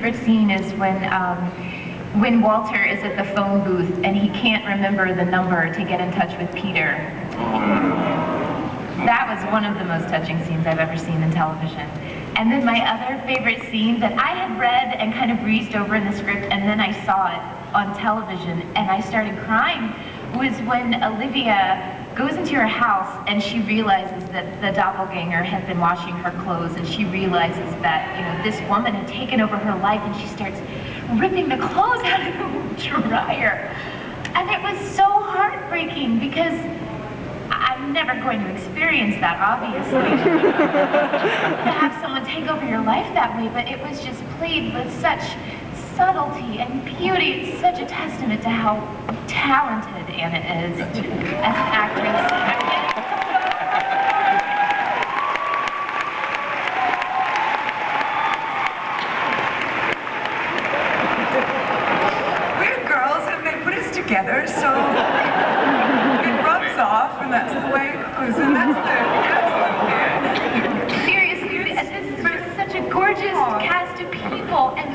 favorite scene is when Walter is at the phone booth and he can't remember the number to get in touch with Peter. That was one of the most touching scenes I've ever seen in television. And then my other favorite scene that I had read and kind of breezed over in the script, and then I saw it on television and I started crying, was when Olivia goes into her house and she realizes that the doppelganger had been washing her clothes, and she realizes that, you know, this woman had taken over her life, and she starts ripping the clothes out of the dryer. And it was so heartbreaking because I'm never going to experience that, obviously, to have someone take over your life that way, but it was just played with such subtlety and beauty. It's such a testament to how talented Anna is as an actress. We're girls and they put us together, so it rubs off, and that's the way it goes, and that's the Seriously, this is such a gorgeous cast of people, and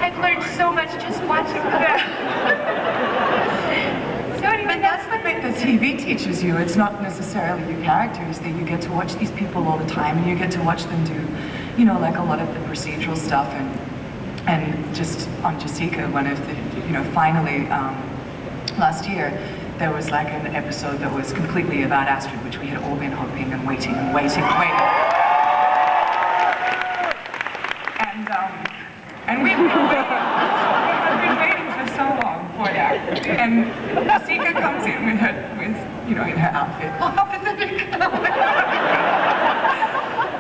I've learned so much just watching them. So anyway, but that's what the TV teaches you. It's not necessarily your characters, that you get to watch these people all the time, and you get to watch them do, you know, like a lot of the procedural stuff, and just on Jessica, one of the, you know, finally, last year, there was like an episode that was completely about Astrid, which we had all been hoping and waiting and waiting and waiting. And we've been waiting for so long for that. And Jessica comes in with you know, in her outfit. Oh, how pathetic.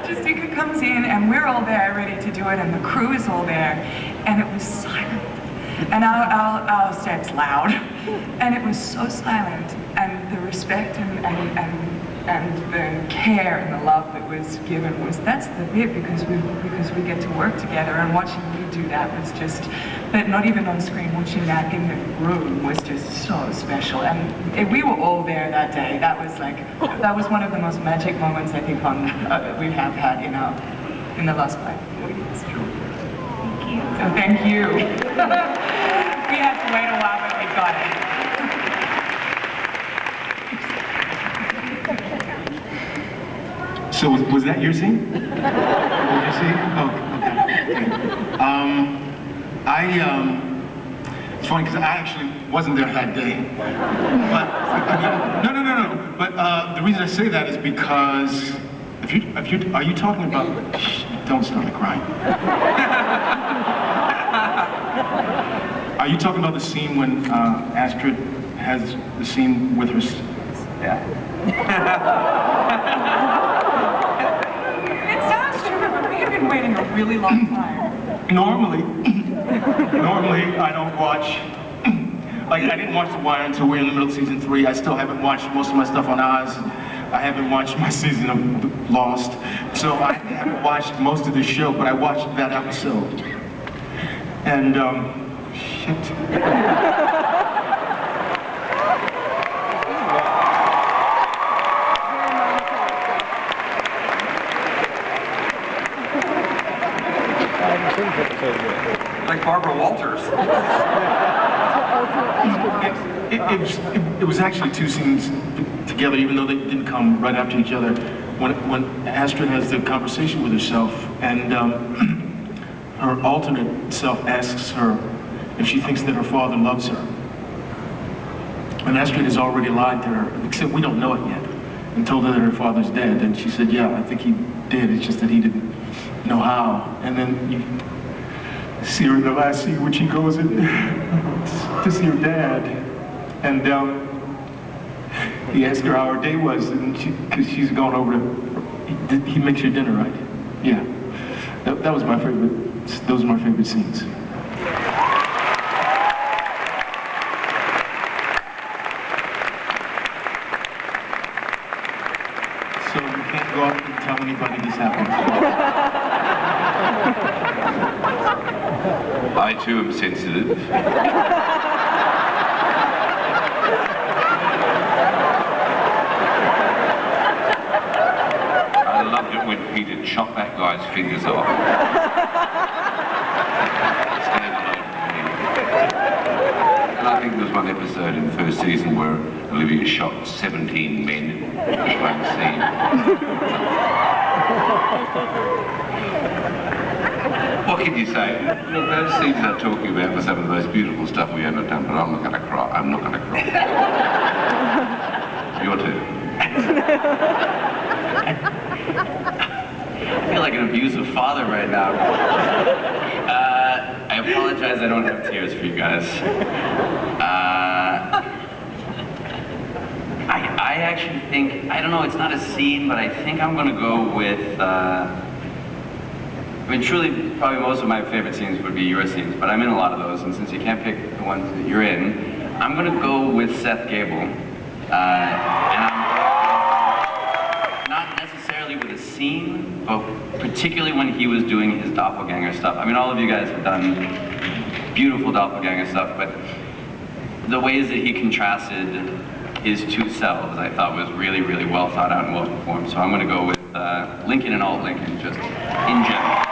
Jessica comes in and we're all there ready to do it, and the crew is all there, and it was silent. And our set's loud, and it was so silent, and the respect and the care and the love that was given that's the bit, because we get to work together, and watching you do that was just, but not even on screen, watching that in the room was just so special. And we were all there that day. That was one of the most magic moments I think we have had in the last 5 years. thank you. So thank you. We had to wait a while, but we got it. So was that your scene? Was your scene? Oh, okay. It's funny because I actually wasn't there that day. But I mean, no. But the reason I say that is because are you talking about? Shh, don't start crying. Are you talking about the scene when Astrid has the scene with her? Yeah. It sounds true, but we have been waiting a really long time. Normally I don't watch. Like, I didn't watch The Wire until we're in the middle of season 3. I still haven't watched most of my stuff on Oz. I haven't watched my season of Lost. So I haven't watched most of the show, but I watched that episode. And, shit. Like Barbara Walters. It was actually 2 scenes together, even though they didn't come right after each other. When Astrid has the conversation with herself, and her alternate self asks her if she thinks that her father loves her. And Astrid has already lied to her, except we don't know it yet, and told her that her father's dead. And she said, yeah, I think he did, it's just that he didn't know how. And then you see her in the last scene when she goes in to see her dad, and he asked her how her day was, and because she's gone over to, he makes her dinner, right? Yeah, that was my favorite. Those are my favorite scenes. So you can't go up and tell anybody this happened. I too am sensitive. I loved it when Peter chopped that guy's fingers off. there was one episode in the first season where Olivia shot 17 men in one scene. What can you say? Look, those scenes are talking about were some of the most beautiful stuff we ever done, but I'm not going to cry. I'm not going to cry. Your turn. I feel like an abusive father right now. I apologize, I don't have tears for you guys. I actually think, I don't know, it's not a scene, but I think I'm gonna go with, I mean, truly, probably most of my favorite scenes would be your scenes, but I'm in a lot of those, and since you can't pick the ones that you're in, I'm gonna go with Seth Gable. And I'm not necessarily with a scene, but particularly when he was doing his doppelganger stuff. I mean, all of you guys have done beautiful doppelganger stuff, but the ways that he contrasted his two selves, I thought was really, really well thought out and well performed. So I'm going to go with Lincoln and Alt Lincoln, just in general.